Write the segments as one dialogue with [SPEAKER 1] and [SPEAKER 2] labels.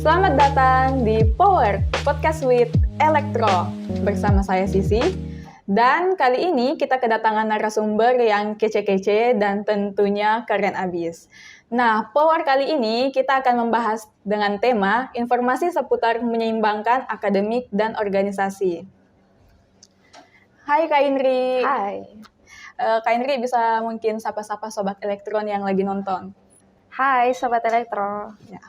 [SPEAKER 1] Selamat datang di Power Podcast with Elektro. Bersama saya Sisi. Dan kali ini kita kedatangan narasumber yang kece-kece dan tentunya keren abis. Nah, Power kali ini kita akan membahas dengan tema informasi seputar menyeimbangkan akademik dan organisasi. Hai Kak Indri.
[SPEAKER 2] Hai.
[SPEAKER 1] Kak Indri bisa mungkin sapa-sapa Sobat Elektron yang lagi nonton.
[SPEAKER 2] Hai Sobat Elektro.
[SPEAKER 1] Ya.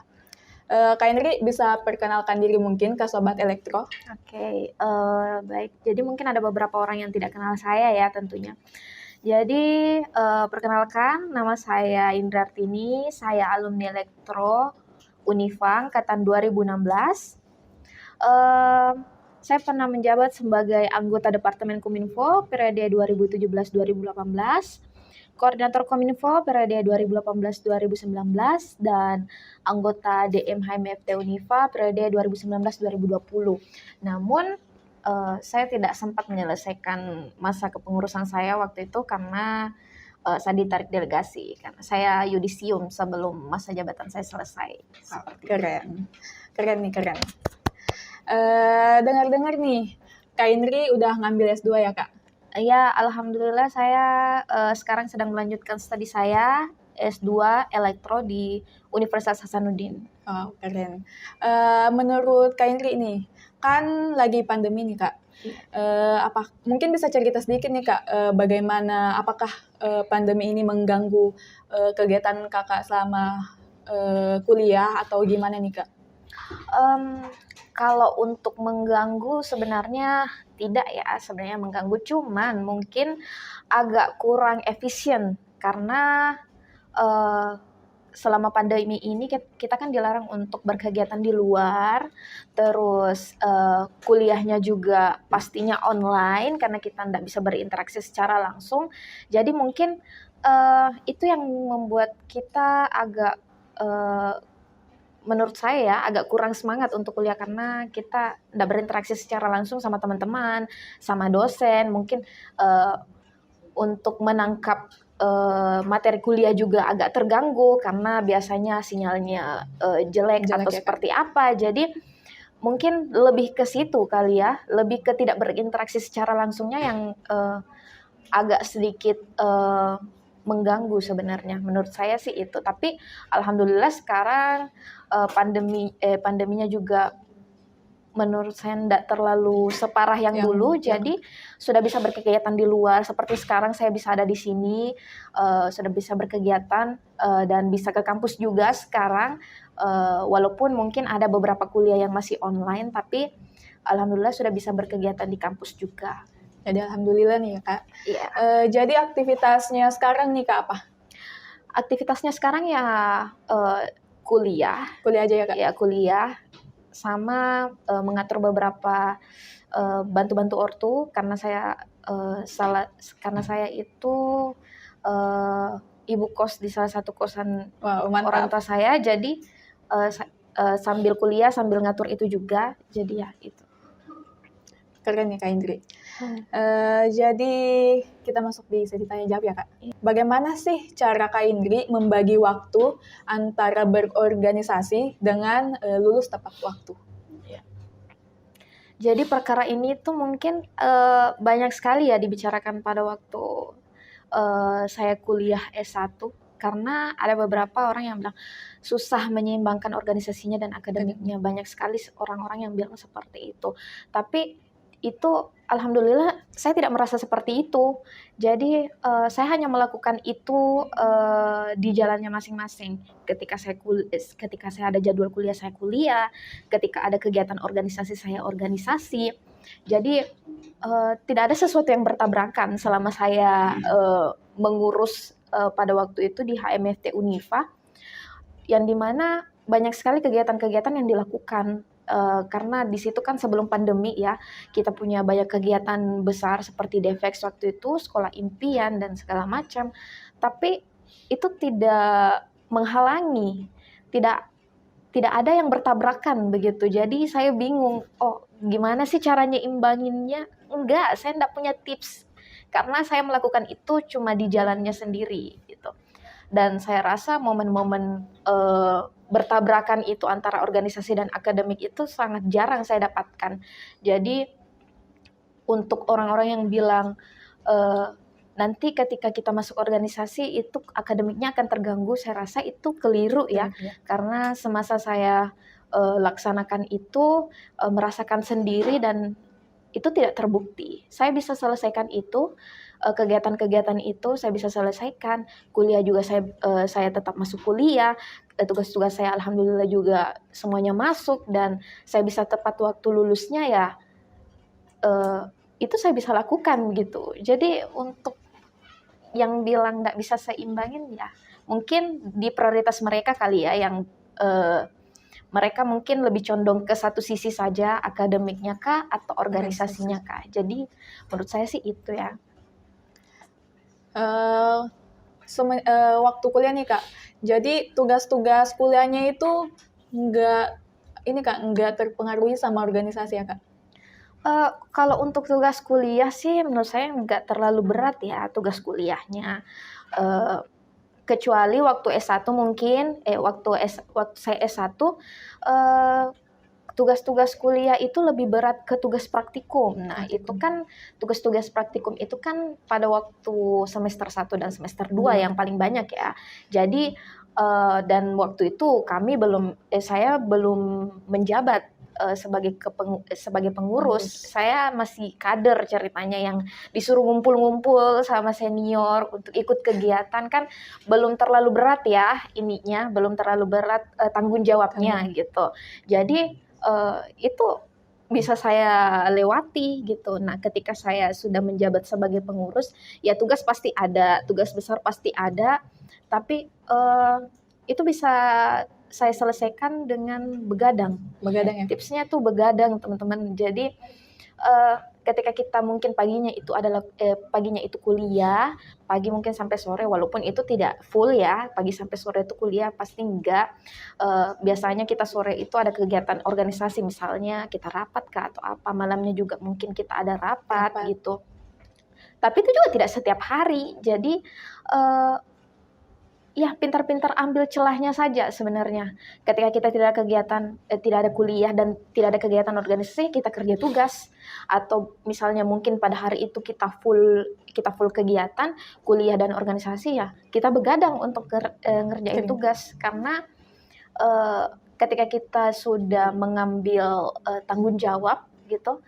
[SPEAKER 1] Kak Indri bisa perkenalkan diri mungkin ke Sobat Elektro.
[SPEAKER 2] Oke, baik. Jadi mungkin ada beberapa orang yang tidak kenal saya ya tentunya. Jadi perkenalkan, nama saya Indrartini, saya alumni Elektro Unifang angkatan 2016. Saya pernah menjabat sebagai anggota Departemen Kominfo periode 2017-2018. Koordinator Kominfo periode 2018-2019 dan anggota DM HMFT Unifa periode 2019-2020. Namun saya tidak sempat menyelesaikan masa kepengurusan saya waktu itu karena saya ditarik delegasi karena saya yudisium sebelum masa jabatan saya selesai.
[SPEAKER 1] Keren nih. Dengar-dengar nih, Kak Indri udah ngambil S2 ya Kak?
[SPEAKER 2] Ya, alhamdulillah saya sekarang sedang melanjutkan studi saya S2 Elektro di Universitas Hasanuddin.
[SPEAKER 1] Oh, keren. Menurut Kak Indri nih, kan lagi pandemi nih Kak. Mungkin bisa cerita sedikit nih Kak, apakah pandemi ini mengganggu kegiatan Kakak selama kuliah atau gimana nih Kak?
[SPEAKER 2] Kalau untuk mengganggu sebenarnya tidak ya, sebenarnya mengganggu, cuman mungkin agak kurang efisien karena selama pandemi ini kita kan dilarang untuk berkegiatan di luar, terus kuliahnya juga pastinya online karena kita tidak bisa berinteraksi secara langsung. Jadi mungkin itu yang membuat kita agak menurut saya ya agak kurang semangat untuk kuliah karena kita tidak berinteraksi secara langsung sama teman-teman, sama dosen. Mungkin untuk menangkap materi kuliah juga agak terganggu karena biasanya sinyalnya jelek atau
[SPEAKER 1] ya,
[SPEAKER 2] seperti apa. Jadi mungkin lebih ke situ kali ya, lebih ke tidak berinteraksi secara langsungnya yang agak sedikit mengganggu sebenarnya. Menurut saya sih itu. Tapi alhamdulillah sekarang pandeminya juga menurut saya tidak terlalu separah yang dulu. Jadi sudah bisa berkegiatan di luar. Seperti sekarang saya bisa ada di sini, sudah bisa berkegiatan dan bisa ke kampus juga sekarang. Walaupun mungkin ada beberapa kuliah yang masih online, tapi alhamdulillah sudah bisa berkegiatan di kampus juga.
[SPEAKER 1] Jadi alhamdulillah nih ya Kak.
[SPEAKER 2] Iya.
[SPEAKER 1] Jadi aktivitasnya sekarang nih Kak apa?
[SPEAKER 2] Aktivitasnya sekarang ya kuliah.
[SPEAKER 1] Kuliah aja ya Kak?
[SPEAKER 2] Ya kuliah, sama mengatur beberapa bantu-bantu ortu karena saya itu ibu kos di salah satu kosan orang tua saya. Jadi sambil kuliah sambil ngatur itu juga. Jadi ya itu.
[SPEAKER 1] Keren nih Kak Indri. Jadi kita masuk di sesi tanya jawab ya Kak. Bagaimana sih cara Kak Indri membagi waktu antara berorganisasi dengan lulus tepat waktu?
[SPEAKER 2] Jadi perkara ini tuh mungkin banyak sekali ya dibicarakan pada waktu saya kuliah S1 karena ada beberapa orang yang bilang susah menyeimbangkan organisasinya dan akademiknya. Banyak sekali orang-orang yang bilang seperti itu. Tapi itu alhamdulillah saya tidak merasa seperti itu. Jadi saya hanya melakukan itu di jalannya masing-masing. Ketika saya ada jadwal kuliah saya kuliah, ketika ada kegiatan organisasi saya organisasi. Jadi tidak ada sesuatu yang bertabrakan selama saya mengurus pada waktu itu di HMFT Unifa, yang dimana banyak sekali kegiatan-kegiatan yang dilakukan. Karena di situ kan sebelum pandemi ya, kita punya banyak kegiatan besar seperti Devex waktu itu, sekolah impian dan segala macam. Tapi itu tidak menghalangi, tidak ada yang bertabrakan begitu. Jadi saya bingung, gimana sih caranya imbanginnya? Enggak, saya enggak punya tips. Karena saya melakukan itu cuma di jalannya sendiri gitu. Dan saya rasa momen-momen bertabrakan itu antara organisasi dan akademik itu sangat jarang saya dapatkan. Jadi untuk orang-orang yang bilang nanti ketika kita masuk organisasi itu akademiknya akan terganggu, saya rasa itu keliru ya. Karena semasa saya laksanakan itu, merasakan sendiri dan itu tidak terbukti. Saya bisa selesaikan itu, kegiatan-kegiatan itu saya bisa selesaikan. Kuliah juga saya tetap masuk kuliah, tugas-tugas saya alhamdulillah juga semuanya masuk dan saya bisa tepat waktu lulusnya ya, itu saya bisa lakukan gitu. Jadi untuk yang bilang nggak bisa seimbangin ya mungkin di prioritas mereka kali ya yang mereka mungkin lebih condong ke satu sisi saja, akademiknya kah atau organisasinya kah. Jadi menurut saya sih itu ya.
[SPEAKER 1] Waktu kuliah nih Kak, jadi tugas-tugas kuliahnya itu nggak terpengaruhi sama organisasi ya Kak?
[SPEAKER 2] Kalau untuk tugas kuliah sih menurut saya nggak terlalu berat ya tugas kuliahnya. Kecuali waktu S1 mungkin, waktu saya S1, tugas-tugas kuliah itu lebih berat ke tugas praktikum. Nah, itu kan tugas-tugas praktikum itu kan pada waktu semester 1 dan semester 2 yang paling banyak ya. Jadi dan waktu itu saya belum menjabat sebagai pengurus. Saya masih kader ceritanya yang disuruh ngumpul-ngumpul sama senior untuk ikut kegiatan, kan belum terlalu berat ya ininya, belum terlalu berat tanggung jawabnya gitu. Jadi itu bisa saya lewati gitu. Nah, ketika saya sudah menjabat sebagai pengurus, ya tugas pasti ada, tugas besar pasti ada, tapi itu bisa saya selesaikan dengan begadang.
[SPEAKER 1] Begadang ya?
[SPEAKER 2] Tipsnya tuh begadang, teman-teman. Jadi ketika kita mungkin paginya itu kuliah, pagi mungkin sampai sore, walaupun itu tidak full ya, pagi sampai sore itu kuliah pasti enggak. Biasanya kita sore itu ada kegiatan organisasi, misalnya kita rapat kah atau apa, malamnya juga mungkin kita ada rapat. Gitu. Tapi itu juga tidak setiap hari. Jadi ya pintar-pintar ambil celahnya saja sebenarnya. Ketika kita tidak ada kuliah dan tidak ada kegiatan organisasi, kita kerja tugas. Atau misalnya mungkin pada hari itu kita full kegiatan, kuliah dan organisasi, ya kita begadang untuk ngerjain tugas. Karena ketika kita sudah mengambil tanggung jawab gitu,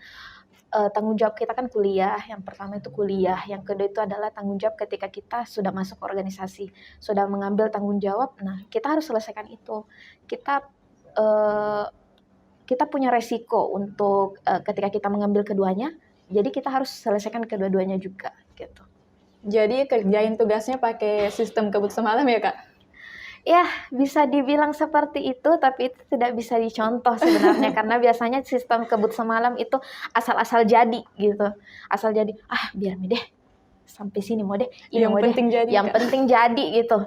[SPEAKER 2] tanggung jawab kita kan kuliah, yang pertama itu kuliah, yang kedua itu adalah tanggung jawab ketika kita sudah masuk organisasi, sudah mengambil tanggung jawab, nah kita harus selesaikan itu. Kita punya resiko untuk ketika kita mengambil keduanya, jadi kita harus selesaikan kedua-duanya juga gitu.
[SPEAKER 1] Jadi kerjain tugasnya pakai sistem kebut semalam ya Kak?
[SPEAKER 2] Ya, bisa dibilang seperti itu, tapi itu tidak bisa dicontoh sebenarnya karena biasanya sistem kebut semalam itu asal-asal jadi gitu. Asal jadi, biar deh sampai sini mau deh,
[SPEAKER 1] yang penting
[SPEAKER 2] deh.
[SPEAKER 1] Jadi.
[SPEAKER 2] Yang penting jadi gitu.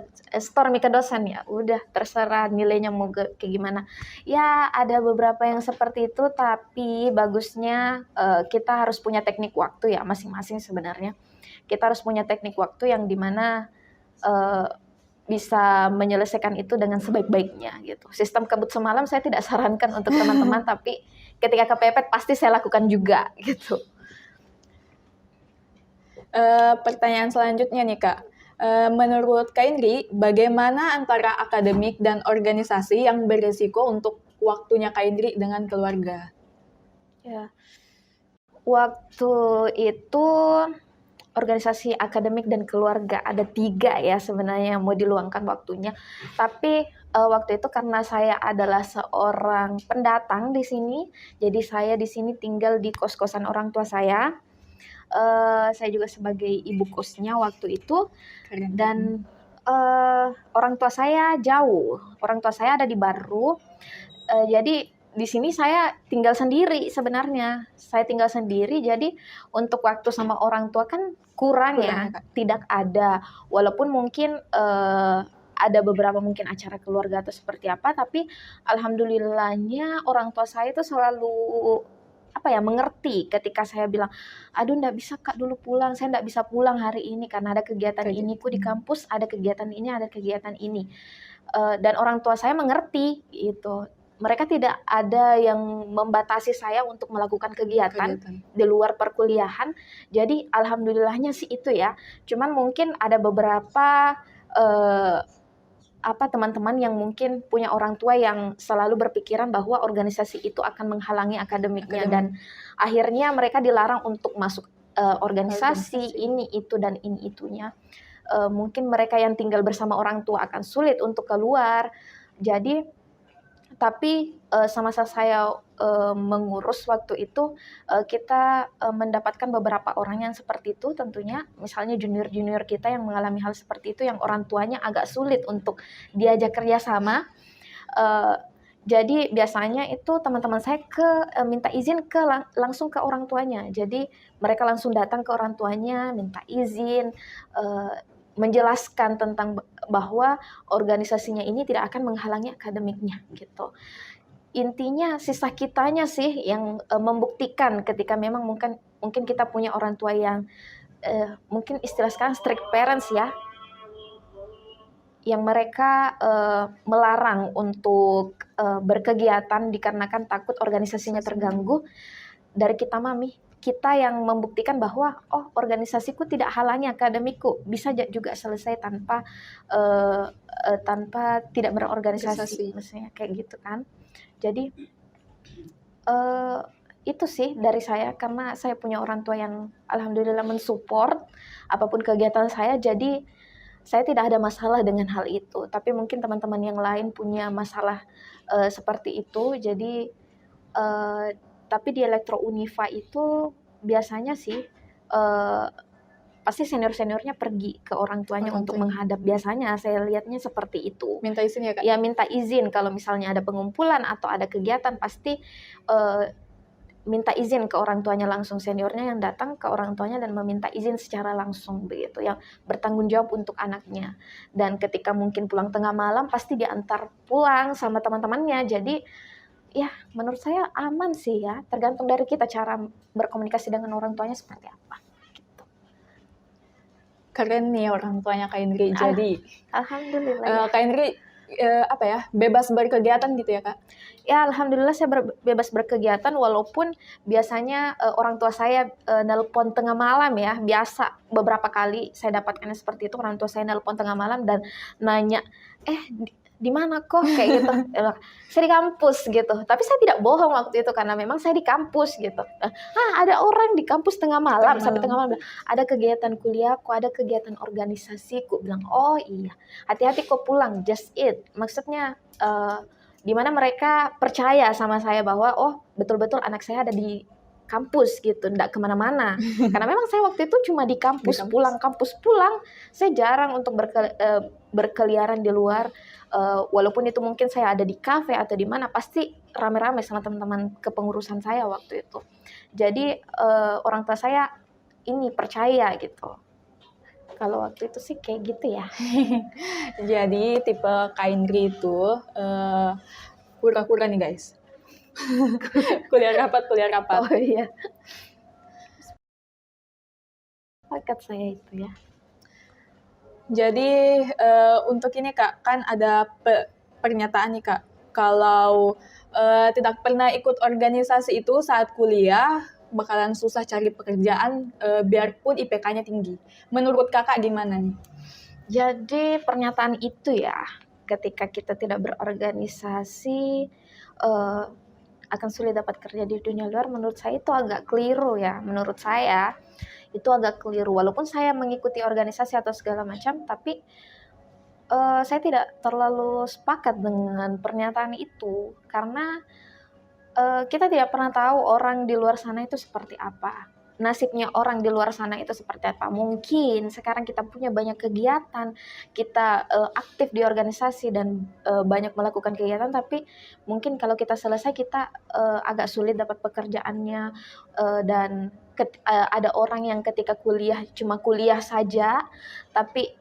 [SPEAKER 2] Store ke dosen, ya udah terserah nilainya mau kayak gimana. Ya, ada beberapa yang seperti itu, tapi bagusnya kita harus punya teknik waktu ya masing-masing sebenarnya. Kita harus punya teknik waktu yang dimana bisa menyelesaikan itu dengan sebaik-baiknya gitu. Sistem kebut semalam saya tidak sarankan untuk teman-teman, tapi ketika kepepet pasti saya lakukan juga gitu.
[SPEAKER 1] Pertanyaan selanjutnya nih Kak, menurut Kak Indri, bagaimana antara akademik dan organisasi yang beresiko untuk waktunya Kak Indri dengan keluarga?
[SPEAKER 2] Ya, waktu itu organisasi, akademik, dan keluarga ada 3 ya sebenarnya yang mau diluangkan waktunya. Tapi waktu itu karena saya adalah seorang pendatang di sini, jadi saya di sini tinggal di kos-kosan orang tua saya. Saya juga sebagai ibu kosnya waktu itu. Dan orang tua saya jauh. Orang tua saya ada di Baru. Jadi di sini saya tinggal sendiri sebenarnya. Saya tinggal sendiri, jadi untuk waktu sama orang tua kan kurang ya, tidak ada. Walaupun mungkin ada beberapa mungkin acara keluarga atau seperti apa, tapi alhamdulillahnya orang tua saya itu selalu mengerti ketika saya bilang, aduh nggak bisa Kak dulu pulang, saya nggak bisa pulang hari ini karena ada kegiatan ini ku di kampus, ada kegiatan ini, ada kegiatan ini. dan orang tua saya mengerti gitu. Mereka tidak ada yang membatasi saya untuk melakukan kegiatan di luar perkuliahan. Jadi alhamdulillahnya sih itu ya. Cuman mungkin ada beberapa teman-teman yang mungkin punya orang tua yang selalu berpikiran bahwa organisasi itu akan menghalangi akademiknya dan akhirnya mereka dilarang untuk masuk organisasi ini itu dan ini itunya. Mungkin mereka yang tinggal bersama orang tua akan sulit untuk keluar. Jadi tapi semasa saya mengurus waktu itu kita mendapatkan beberapa orang yang seperti itu tentunya, misalnya junior-junior kita yang mengalami hal seperti itu yang orang tuanya agak sulit untuk diajak kerjasama. Jadi biasanya itu teman-teman saya minta izin langsung ke orang tuanya. Jadi mereka langsung datang ke orang tuanya minta izin, menjelaskan tentang bahwa organisasinya ini tidak akan menghalangi akademiknya gitu. Intinya sisa kitanya sih yang membuktikan ketika memang mungkin kita punya orang tua yang mungkin istilah sekarang strict parents ya, yang mereka melarang untuk berkegiatan dikarenakan takut organisasinya terganggu. Dari kita mami, kita yang membuktikan bahwa organisasiku tidak halangi akademiku, bisa juga selesai tanpa tidak berorganisasi, misalnya kayak gitu kan. Jadi itu sih dari saya, karena saya punya orang tua yang alhamdulillah mensupport apapun kegiatan saya, jadi saya tidak ada masalah dengan hal itu. Tapi mungkin teman-teman yang lain punya masalah seperti itu. Jadi tapi di Elektro Unifa itu biasanya sih pasti senior-seniornya pergi ke orang tuanya untuk menghadap. Biasanya saya lihatnya seperti itu.
[SPEAKER 1] Minta izin ya Kak?
[SPEAKER 2] Ya minta izin kalau misalnya ada pengumpulan atau ada kegiatan pasti minta izin ke orang tuanya langsung, seniornya yang datang ke orang tuanya dan meminta izin secara langsung begitu, yang bertanggung jawab untuk anaknya. Dan ketika mungkin pulang tengah malam pasti diantar pulang sama teman-temannya. Jadi ya menurut saya aman sih ya, tergantung dari kita cara berkomunikasi dengan orang tuanya seperti apa gitu.
[SPEAKER 1] Keren nih orang tuanya Kak Indri. Jadi
[SPEAKER 2] alhamdulillah
[SPEAKER 1] Kak Indri bebas berkegiatan gitu ya Kak?
[SPEAKER 2] Ya alhamdulillah saya bebas berkegiatan, walaupun biasanya orang tua saya nelpon tengah malam ya, biasa beberapa kali saya dapatkan seperti itu, orang tua saya nelpon tengah malam dan nanya di mana kok kayak gitu. Saya di kampus gitu, tapi saya tidak bohong waktu itu karena memang saya di kampus gitu. Ada orang di kampus tengah malam sampai tengah malam, ada kegiatan kuliahku, ada kegiatan organisasiku. Bilang oh iya, hati-hati kok pulang, just it. Maksudnya di mana mereka percaya sama saya bahwa betul-betul anak saya ada di kampus gitu, tidak kemana-mana. Karena memang saya waktu itu cuma di kampus, kampus pulang. Saya jarang untuk berkeliaran di luar. Walaupun itu mungkin saya ada di kafe atau di mana, pasti rame-rame sama teman-teman kepengurusan saya waktu itu. Jadi orang tua saya ini percaya gitu. Kalau waktu itu sih kayak gitu ya.
[SPEAKER 1] Jadi tipe Kak Indri itu kura-kura nih guys. kuliah rapat.
[SPEAKER 2] Oh iya. Pakat saya itu ya.
[SPEAKER 1] Jadi untuk ini Kak, kan ada pernyataan nih Kak, kalau tidak pernah ikut organisasi itu saat kuliah, bakalan susah cari pekerjaan biarpun IPK-nya tinggi. Menurut Kakak gimana nih?
[SPEAKER 2] Jadi pernyataan itu ya, ketika kita tidak berorganisasi akan sulit dapat kerja di dunia luar, menurut saya itu agak keliru ya. Menurut saya itu agak keliru. Walaupun saya mengikuti organisasi atau segala macam, tapi saya tidak terlalu sepakat dengan pernyataan itu, karena kita tidak pernah tahu orang di luar sana itu seperti apa. Nasibnya orang di luar sana itu seperti apa. Mungkin sekarang kita punya banyak kegiatan, kita aktif di organisasi dan banyak melakukan kegiatan, tapi mungkin kalau kita selesai kita agak sulit dapat pekerjaannya, dan ada orang yang ketika kuliah cuma kuliah saja, tapi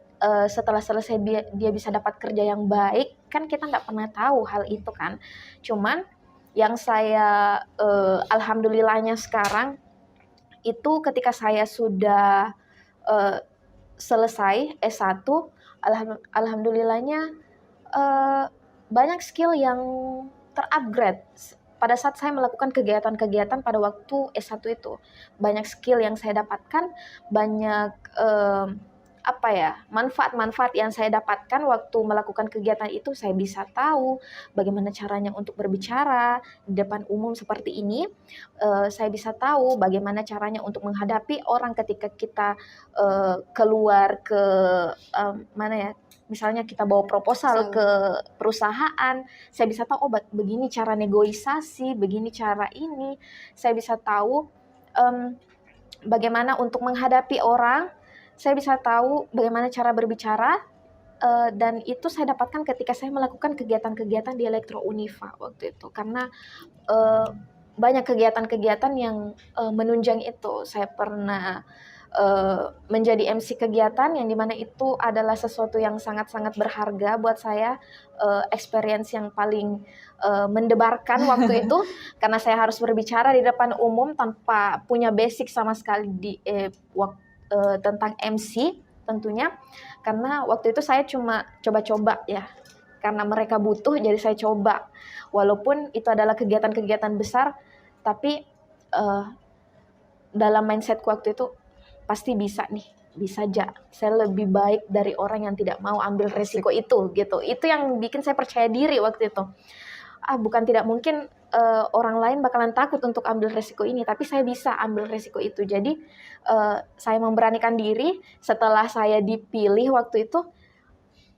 [SPEAKER 2] setelah selesai dia bisa dapat kerja yang baik, kan kita nggak pernah tahu hal itu kan. Cuman yang saya alhamdulillahnya sekarang itu ketika saya sudah selesai S1, alhamdulillahnya eh, banyak skill yang terupgrade pada saat saya melakukan kegiatan-kegiatan pada waktu S1 itu. Banyak skill yang saya dapatkan, banyak manfaat-manfaat yang saya dapatkan waktu melakukan kegiatan itu. Saya bisa tahu bagaimana caranya untuk berbicara di depan umum seperti ini. Saya bisa tahu bagaimana caranya untuk menghadapi orang ketika kita keluar ke mana ya, misalnya kita bawa proposal ke perusahaan. Saya bisa tahu, begini cara negosiasi, begini cara ini. Saya bisa tahu bagaimana untuk menghadapi orang. Saya bisa tahu bagaimana cara berbicara, dan itu saya dapatkan ketika saya melakukan kegiatan-kegiatan di Elektro Unifa waktu itu. Karena banyak kegiatan-kegiatan yang menunjang itu. Saya pernah menjadi MC kegiatan yang dimana itu adalah sesuatu yang sangat-sangat berharga buat saya, experience yang paling mendebarkan waktu itu, karena saya harus berbicara di depan umum tanpa punya basic sama sekali tentang MC tentunya, karena waktu itu saya cuma coba-coba ya, karena mereka butuh jadi saya coba, walaupun itu adalah kegiatan-kegiatan besar, tapi dalam mindsetku waktu itu pasti bisa aja, saya lebih baik dari orang yang tidak mau ambil resiko itu gitu. Itu yang bikin saya percaya diri waktu itu. Bukan tidak mungkin orang lain bakalan takut untuk ambil resiko ini, tapi saya bisa ambil resiko itu. Jadi saya memberanikan diri. Setelah saya dipilih waktu itu,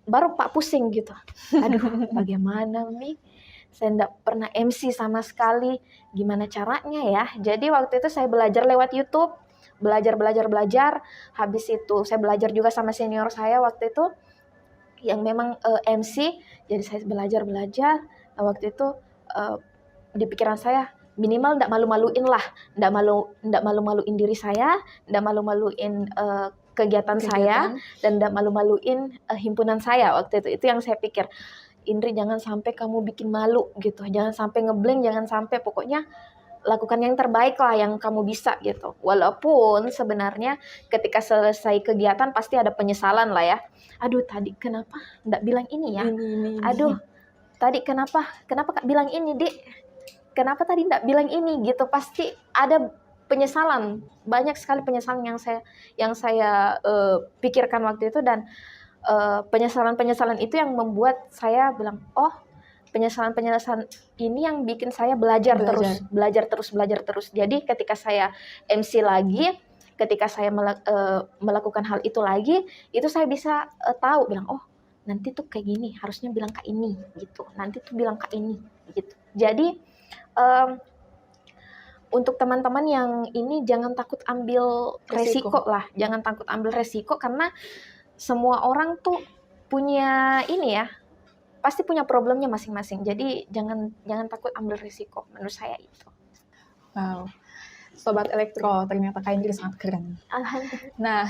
[SPEAKER 2] baru Pak pusing gitu. Aduh, bagaimana nih? Saya tidak pernah MC sama sekali. Gimana caranya ya? Jadi waktu itu saya belajar lewat YouTube, belajar. Habis itu saya belajar juga sama senior saya waktu itu yang memang MC. Jadi saya belajar. Nah, waktu itu di pikiran saya, minimal tidak malu-maluin lah, tidak malu-maluin diri saya, tidak malu-maluin kegiatan saya, dan tidak malu-maluin himpunan saya waktu itu. Itu yang saya pikir. Indri, jangan sampai kamu bikin malu gitu, jangan sampai ngeblank, jangan sampai, pokoknya lakukan yang terbaik lah yang kamu bisa gitu. Walaupun sebenarnya ketika selesai kegiatan pasti ada penyesalan lah ya. Aduh, tadi kenapa nggak bilang ini ya? Aduh, tadi kenapa Kak bilang ini, Dik? Kenapa tadi nggak bilang ini gitu? Pasti ada penyesalan, banyak sekali penyesalan yang saya pikirkan waktu itu, dan penyesalan itu yang membuat saya bilang, penyesalan ini yang bikin saya belajar terus. Jadi ketika saya MC lagi, ketika saya melakukan hal itu lagi, itu saya bisa tahu, bilang, nanti tuh kayak gini, harusnya bilang kayak ini gitu. Nanti tuh bilang kayak ini gitu. Jadi untuk teman-teman yang ini, jangan takut ambil resiko lah. Jangan takut ambil resiko, karena semua orang tuh punya ini ya, pasti punya problemnya masing-masing. Jadi jangan takut ambil risiko, menurut saya itu.
[SPEAKER 1] Wow, Sobat Elektro, ternyata Kak Indri sangat keren.
[SPEAKER 2] Alhamdulillah.
[SPEAKER 1] Nah,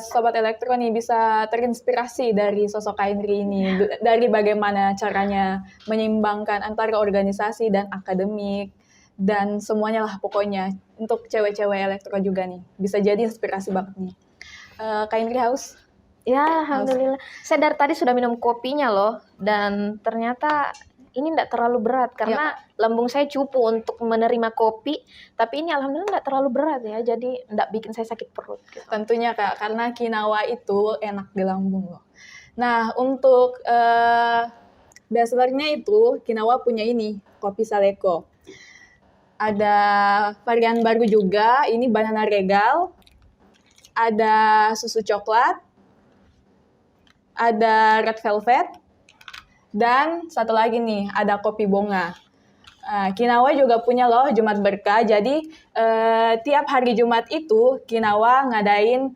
[SPEAKER 1] Sobat Elektro nih bisa terinspirasi dari sosok Kak Indri ini, dari bagaimana caranya menyeimbangkan antara organisasi dan akademik, dan semuanya lah pokoknya. Untuk cewek-cewek Elektro juga nih, bisa jadi inspirasi banget nih. Kak Indri haus?
[SPEAKER 2] Ya, alhamdulillah. Saya dari tadi sudah minum kopinya loh, dan ternyata ini tidak terlalu berat karena lambung saya cupu untuk menerima kopi, tapi ini alhamdulillah tidak terlalu berat ya, jadi tidak bikin saya sakit perut. Gitu.
[SPEAKER 1] Tentunya Kak, karena quinoa itu enak di lambung loh. Nah, untuk bestsellernya itu quinoa punya ini, kopi Saleko. Ada varian baru juga, ini banana regal, ada susu coklat, ada red velvet, dan satu lagi nih, ada kopi bonga. Quinoa juga punya loh Jumat Berkah, jadi tiap hari Jumat itu Quinoa ngadain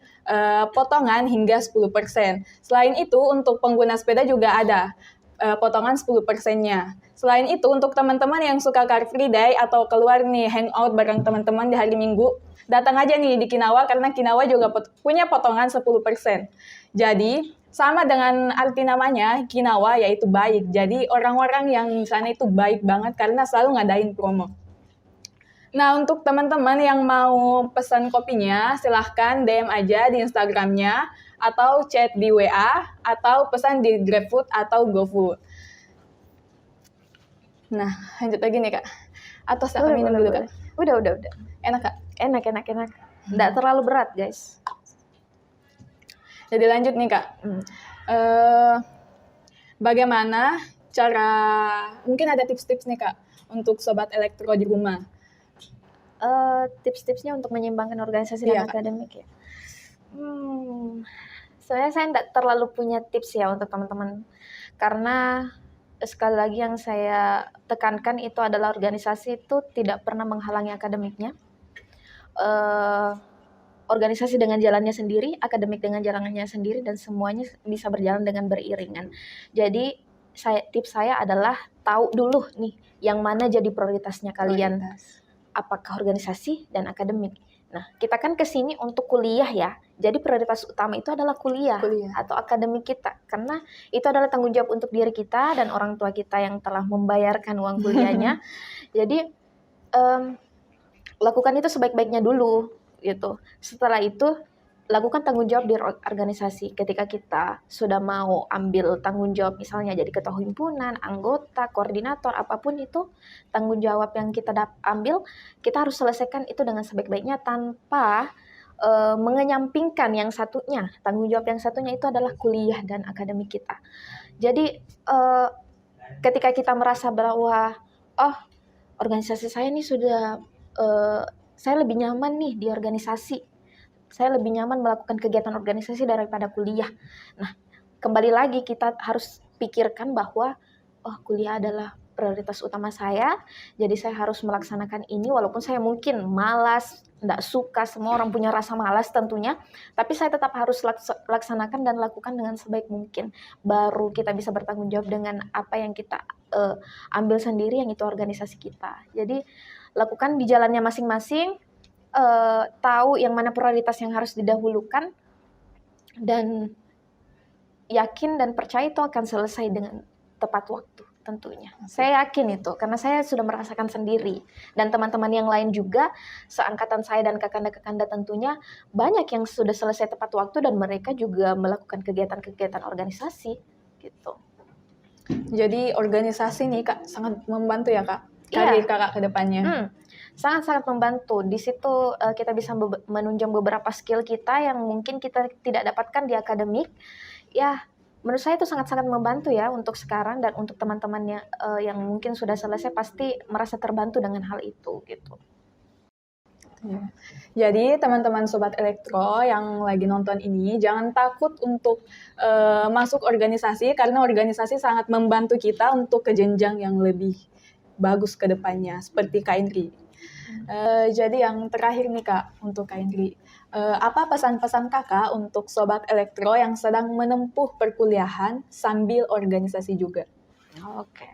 [SPEAKER 1] potongan hingga 10%. Selain itu untuk pengguna sepeda juga ada potongan 10%-nya. Selain itu untuk teman-teman yang suka Car Free Day atau keluar nih hangout bareng teman-teman di hari Minggu, datang aja nih di Quinoa karena Quinoa juga punya potongan 10%. Jadi sama dengan arti namanya, Quinoa yaitu baik. Jadi orang-orang yang di sana itu baik banget karena selalu ngadain promo. Nah, untuk teman-teman yang mau pesan kopinya, silahkan DM aja di Instagramnya atau chat di WA, atau pesan di GrabFood atau GoFood. Nah, lanjut lagi nih Kak. Atau saya minum dulu Kak.
[SPEAKER 2] Udah.
[SPEAKER 1] Enak Kak?
[SPEAKER 2] Enak. Nggak terlalu berat guys.
[SPEAKER 1] Jadi lanjut nih Kak. Bagaimana cara, mungkin ada tips-tips nih Kak untuk sobat elektro di rumah.
[SPEAKER 2] Tips-tipsnya untuk menyeimbangkan organisasi dan akademik ya. Sebenarnya saya nggak terlalu punya tips ya untuk teman-teman, karena sekali lagi yang saya tekankan itu adalah organisasi itu tidak pernah menghalangi akademiknya. Organisasi dengan jalannya sendiri, akademik dengan jalannya sendiri, dan semuanya bisa berjalan dengan beriringan. Jadi tips saya adalah tahu dulu nih yang mana jadi prioritasnya kalian. Apakah organisasi dan akademik. Nah, kita kan kesini untuk kuliah ya. Jadi prioritas utama itu adalah kuliah atau akademik kita. Karena itu adalah tanggung jawab untuk diri kita dan orang tua kita yang telah membayarkan uang kuliahnya. Jadi lakukan itu sebaik-baiknya dulu gitu. Setelah itu lakukan tanggung jawab di organisasi. Ketika kita sudah mau ambil tanggung jawab, misalnya jadi ketua himpunan, anggota, koordinator, apapun itu tanggung jawab yang kita ambil, kita harus selesaikan itu dengan sebaik-baiknya tanpa mengenyampingkan yang satunya. Tanggung jawab yang satunya itu adalah kuliah dan akademik kita. Jadi ketika kita merasa bahwa organisasi saya ini sudah saya lebih nyaman nih di organisasi, saya lebih nyaman melakukan kegiatan organisasi daripada kuliah. Nah, kembali lagi kita harus pikirkan bahwa kuliah adalah prioritas utama saya, jadi saya harus melaksanakan ini walaupun saya mungkin malas, tidak suka, semua orang punya rasa malas tentunya, tapi saya tetap harus laksanakan dan lakukan dengan sebaik mungkin. Baru kita bisa bertanggung jawab dengan apa yang kita ambil sendiri, yang itu organisasi kita. Jadi lakukan di jalannya masing-masing, tahu yang mana prioritas yang harus didahulukan, dan yakin dan percaya itu akan selesai dengan tepat waktu tentunya. Saya yakin itu, karena saya sudah merasakan sendiri. Dan teman-teman yang lain juga, seangkatan saya dan kakanda-kakanda tentunya, banyak yang sudah selesai tepat waktu dan mereka juga melakukan kegiatan-kegiatan organisasi gitu.
[SPEAKER 1] Jadi organisasi nih Kak, sangat membantu ya Kak, karir Kakak ke depannya.
[SPEAKER 2] Sangat-sangat membantu. Di situ kita bisa menunjang beberapa skill kita yang mungkin kita tidak dapatkan di akademik. Ya, menurut saya itu sangat-sangat membantu ya untuk sekarang, dan untuk teman-teman yang mungkin sudah selesai pasti merasa terbantu dengan hal itu gitu.
[SPEAKER 1] Jadi teman-teman Sobat Elektro yang lagi nonton ini, jangan takut untuk masuk organisasi, karena organisasi sangat membantu kita untuk ke jenjang yang lebih bagus ke depannya, seperti Kak Indri. Jadi yang terakhir nih Kak, untuk Kak Indri, apa pesan-pesan Kakak untuk Sobat Elektro yang sedang menempuh perkuliahan sambil organisasi juga?
[SPEAKER 2] Oke.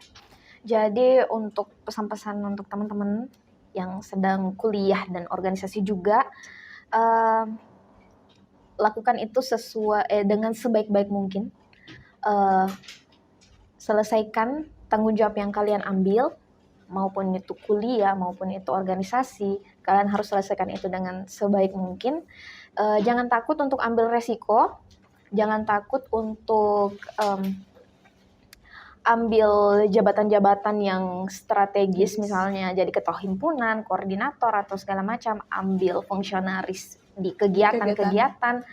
[SPEAKER 2] Jadi untuk pesan-pesan untuk teman-teman yang sedang kuliah dan organisasi juga, lakukan itu sesuai dengan sebaik-baik mungkin. Selesaikan tanggung jawab yang kalian ambil, maupun itu kuliah, maupun itu organisasi, kalian harus selesaikan itu dengan sebaik mungkin. Jangan takut untuk ambil resiko, jangan takut untuk ambil jabatan-jabatan yang strategis, misalnya jadi ketua himpunan, koordinator, atau segala macam, ambil fungsionaris di kegiatan-kegiatan.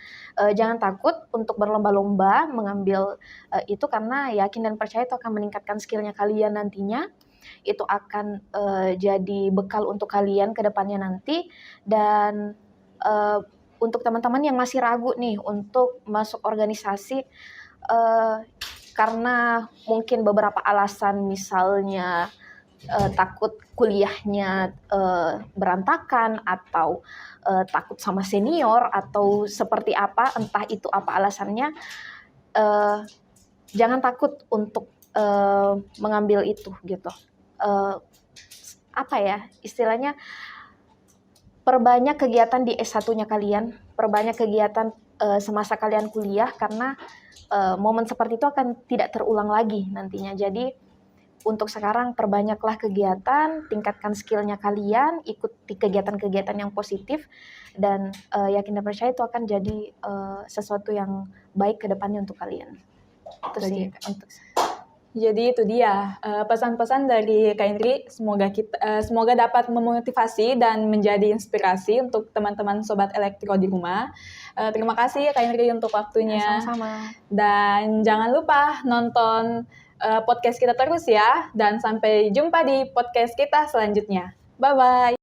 [SPEAKER 2] Jangan takut untuk berlomba-lomba mengambil itu, karena yakin dan percaya itu akan meningkatkan skillnya kalian nantinya. Itu akan jadi bekal untuk kalian ke depannya nanti. Dan untuk teman-teman yang masih ragu nih untuk masuk organisasi, karena mungkin beberapa alasan, misalnya takut kuliahnya berantakan, atau takut sama senior, atau seperti apa, entah itu apa alasannya, jangan takut untuk mengambil itu gitu. Apa ya istilahnya, perbanyak kegiatan di S1-nya kalian, perbanyak kegiatan semasa kalian kuliah, karena momen seperti itu akan tidak terulang lagi nantinya. Jadi untuk sekarang perbanyaklah kegiatan, tingkatkan skillnya kalian, ikuti kegiatan-kegiatan yang positif, dan yakin dan percaya itu akan jadi sesuatu yang baik ke depannya untuk kalian. Itu sih untuk
[SPEAKER 1] Jadi itu dia pesan-pesan dari Kak Indri. Semoga dapat memotivasi dan menjadi inspirasi untuk teman-teman sobat elektro di rumah. Terima kasih Kak Indri untuk waktunya.
[SPEAKER 2] sama-sama.
[SPEAKER 1] Dan jangan lupa nonton podcast kita terus ya. Dan sampai jumpa di podcast kita selanjutnya. Bye bye.